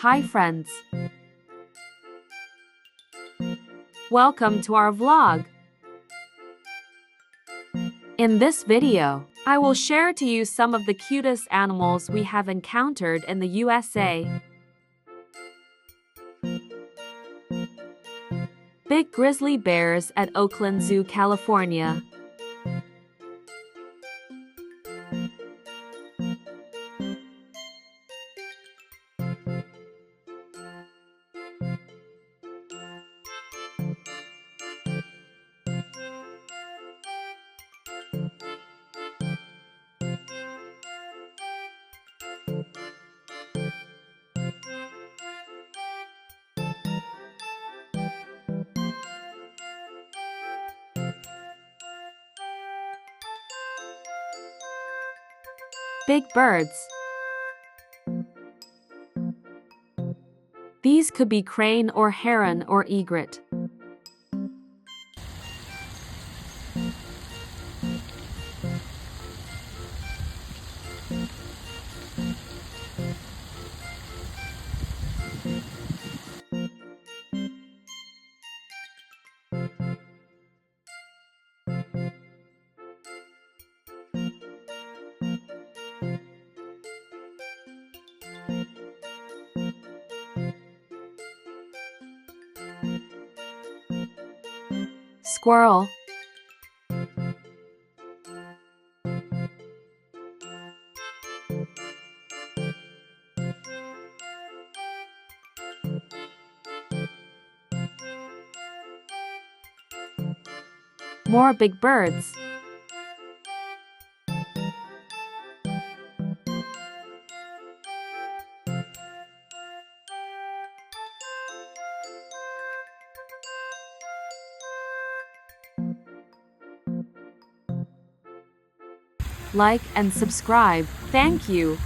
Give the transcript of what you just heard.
Hi friends! Welcome to our vlog. In this video, I will share to you some of the cutest animals we have encountered in the USA. Big grizzly bears at Oakland Zoo, California. Big birds. These could be crane or heron or egret. Squirrel. More big birds. Like and subscribe. Thank you.